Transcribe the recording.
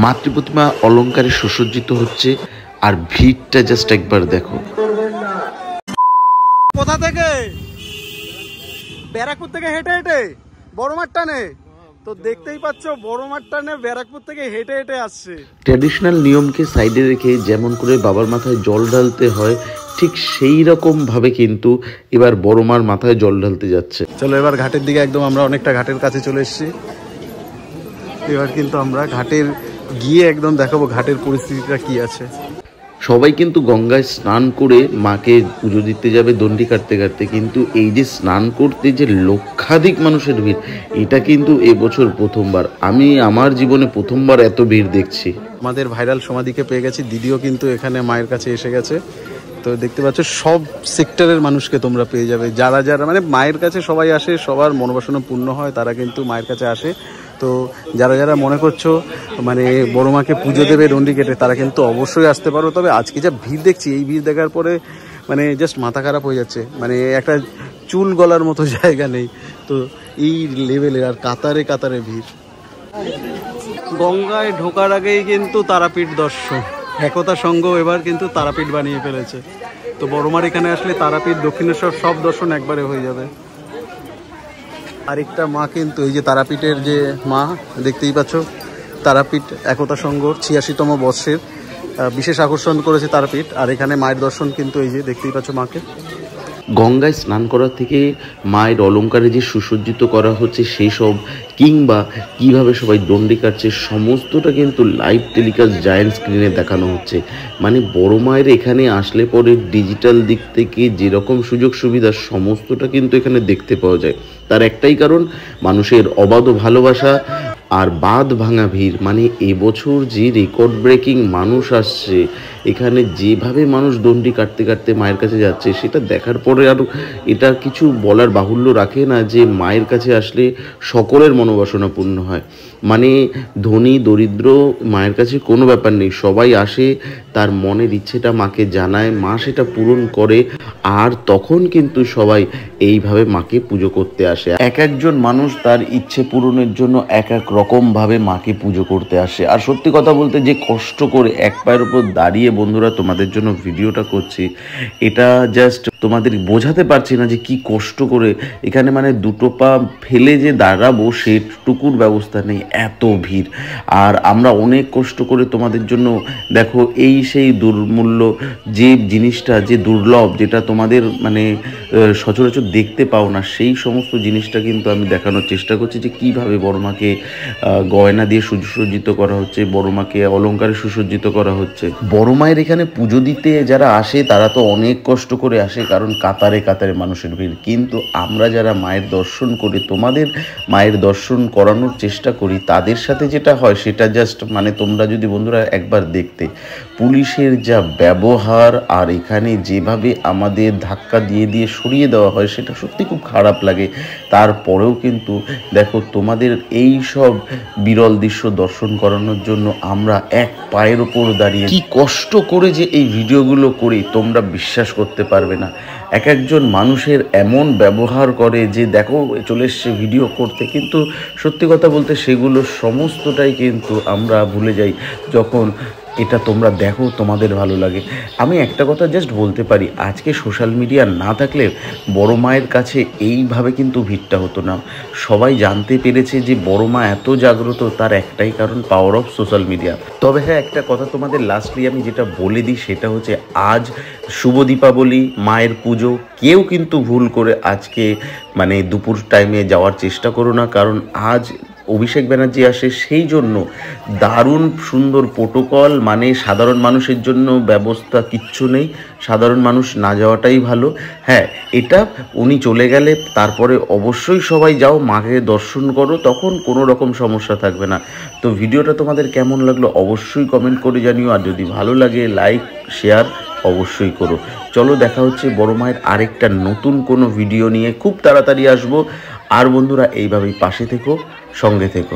মাতৃপ্রতিমা অলঙ্কারে সুসজ্জিত হচ্ছে, আর ভিড়টা জাস্ট একবার দেখো। কোথা থেকে? ব্যারাকপুর থেকে হেঁটে হেঁটে বড় মাঠ টানে, তো দেখতেই পাচ্ছ বড় মাঠ টানে ব্যারাকপুর থেকে হেঁটে হেঁটে আসছে। ট্র্যাডিশনাল নিয়মকে সাইডে রেখে যেমন করে বাবার মাথায় জল ঢালতে হয়, ঠিক সেই রকম ভাবে কিন্তু এবার বড় মার মাথায় জল ঢালতে যাচ্ছে। চলো এবার ঘাটের দিকে, একদম আমরা অনেকটা ঘাটের কাছে চলে এসেছি। এবার কিন্তু আমরা ঘাটের গিয়ে একদম দেখাবো ঘাটের পরিস্থিতিটা কি আছে। সবাই কিন্তু গঙ্গায় স্নান করে মাকে পুজো দিতে যাবে দণ্ডি কাটতে কাটতে, কিন্তু এই যে স্নান করতে যে লক্ষাধিক মানুষের ভিড়, এটা কিন্তু এবছর প্রথমবার, আমি আমার জীবনে প্রথমবার এত ভিড় দেখছি। আমাদের ভাইরাল সমাধিকে পেয়ে গেছি, দিদিও কিন্তু এখানে মায়ের কাছে এসে গেছে। তো দেখতে পাচ্ছ সব সেক্টরের মানুষকে তোমরা পেয়ে যাবে, যারা যারা মানে মায়ের কাছে সবাই আসে, সবার মনোবাসনা পূর্ণ হয়, তারা কিন্তু মায়ের কাছে আসে। তো যারা যারা মনে করছো মানে বড় মাকে পুজো দেবে দণ্ডি কেটে, তারা কিন্তু অবশ্যই আসতে পারো। তবে আজকে যা ভিড় দেখছি, এই ভিড় দেখার পরে মানে জাস্ট মাথা খারাপ হয়ে যাচ্ছে, মানে একটা চুল গলার মতো জায়গা নেই। তো এই লেভেলে আর কাতারে কাতারে ভিড়। গঙ্গায় ঢোকার আগেই কিন্তু তারাপীঠ দর্শন, একতা সংঘ এবার কিন্তু তারাপীঠ বানিয়ে ফেলেছে। তো বড়মার এখানে আসলে তারাপীঠ, দক্ষিণেশ্বর সব দর্শন একবারে হয়ে যাবে। আরেকটা মা কিন্তু এই যে তারাপীঠের যে মা দেখতেই পাচ্ছ, তারাপীঠ একতা সংঘ ৮৬তম বর্ষের বিশেষ আকর্ষণ করেছে তারাপীঠ। আর এখানে মায়ের দর্শন কিন্তু এই যে দেখতেই পাচ্ছ মাকে। গঙ্গায় স্নান করা থেকে মায়ের অলঙ্কারে যে সুসজ্জিত করা হচ্ছে সেই সব, কিংবা কিভাবে সবাই দণ্ডি কাটছে, সমস্তটা কিন্তু লাইভ টেলিকাস্ট জায়ান্ট স্ক্রিনে দেখানো হচ্ছে। মানে বড় মায়ের এখানে আসলে পরে ডিজিটাল দিক থেকে যেরকম সুযোগ সুবিধা সমস্তটা কিন্তু এখানে দেখতে পাওয়া যায়। তার একটাই কারণ, মানুষের অবাধ ভালোবাসা আর বাঁধ ভাঙা ভিড়। মানে এবছর যে রেকর্ড ব্রেকিং মানুষ আসছে এখানে, যেভাবে মানুষ দণ্ডি কাটতে কাটতে মায়ের কাছে যাচ্ছে, সেটা দেখার পরে আর এটা কিছু বলার বাহুল্য রাখে না যে মায়ের কাছে আসলে সকলের মনোবাসনা পূর্ণ হয়। মানে ধনী দরিদ্র মায়ের কাছে কোনো ব্যাপার নেই, সবাই আসে, তার মনের ইচ্ছেটা মাকে জানায়, মা সেটা পূরণ করে, আর তখন কিন্তু সবাই এইভাবে মাকে পুজো করতে আসে। এক একজন মানুষ তার ইচ্ছে পূরণের জন্য এক এক রকমভাবে মাকে পুজো করতে আসে। আর সত্যি কথা বলতে, যে কষ্ট করে এক পায়ের উপর দাঁড়িয়ে বন্ধুরা তোমাদের জন্য ভিডিওটা করছি, এটা জাস্ট তোমাদের বোঝাতে পারছি না যে কি কষ্ট করে এখানে, মানে দুটো পা ফেলে যে দাঁড়াবো সেটুকুর ব্যবস্থা নেই, এত ভিড়। আর আমরা অনেক কষ্ট করে তোমাদের জন্য দেখো এই সেই দুর্মূল্য যে জিনিসটা, যে দুর্লভ, যেটা তোমাদের মানে সচরাচর দেখতে পাও না, সেই সমস্ত জিনিসটা কিন্তু আমি দেখানোর চেষ্টা করছি, যে কিভাবে বড় মাকে গয়না দিয়ে সুসজ্জিত করা হচ্ছে, বড় মাকে অলঙ্কারে সুসজ্জিত করা হচ্ছে। বড় মায়ের এখানে পুজো দিতে যারা আসে তারা তো অনেক কষ্ট করে আসে, কারণ কাতারে কাতারে মানুষের ভিড়। কিন্তু আমরা যারা মায়ের দর্শন করি, তোমাদের মায়ের দর্শন করানোর চেষ্টা করি, তাদের সাথে যেটা হয় সেটা জাস্ট মানে তোমরা যদি বন্ধুরা একবার দেখতে, পুলিশের যা ব্যবহার আর এখানে যেভাবে আমাদের ধাক্কা দিয়ে দিয়ে সরিয়ে দেওয়া হয়, সেটা সত্যি খুব খারাপ লাগে। তারপরেও কিন্তু দেখো, তোমাদের এই সব বিরল দৃশ্য দর্শন করানোর জন্য আমরা এক পায়ের ওপর দাঁড়িয়ে কি কষ্ট করে যে এই ভিডিওগুলো করি, তোমরা বিশ্বাস করতে পারবে না। এক একজন মানুষের এমন ব্যবহার করে যে দেখো চলে এসছে ভিডিও করতে, কিন্তু সত্যি কথা বলতে সেগুলো সমস্তটাই কিন্তু আমরা ভুলে যাই যখন এটা তোমরা দেখো, তোমাদের ভালো লাগে। আমি একটা কথা জাস্ট বলতে পারি, আজকে সোশ্যাল মিডিয়া না থাকলে বড় মায়ের কাছে এইভাবে কিন্তু ভিড়টা হতো না। সবাই জানতে পেরেছে যে বড় মা এত জাগ্রত, তার একটাই কারণ, পাওয়ার অফ সোশ্যাল মিডিয়া। তবে হ্যাঁ, একটা কথা তোমাদের লাস্টলি আমি যেটা বলে দিই, সেটা হচ্ছে আজ শুভ দীপাবলি, মায়ের পুজো। কেউ কিন্তু ভুল করে আজকে মানে দুপুর টাইমে যাওয়ার চেষ্টা করো না, কারণ আজ অভিষেক ব্যানার্জি আসে, সেই জন্য দারুণ সুন্দর প্রোটোকল। মানে সাধারণ মানুষের জন্য ব্যবস্থা কিচ্ছু নেই, সাধারণ মানুষ না যাওয়াটাই ভালো। হ্যাঁ, এটা উনি চলে গেলে তারপরে অবশ্যই সবাই যাও, মাকে দর্শন করো, তখন কোনো রকম সমস্যা থাকবে না। তো ভিডিওটা তোমাদের কেমন লাগলো অবশ্যই কমেন্ট করে জানিও, আর যদি ভালো লাগে লাইক শেয়ার অবশ্যই করো। চলো, দেখা হচ্ছে বড় মায়ের আরেকটা নতুন কোনো ভিডিও নিয়ে, খুব তাড়াতাড়ি আসবো। আর বন্ধুরা এইভাবেই পাশে থেকো, সঙ্গে থেকো।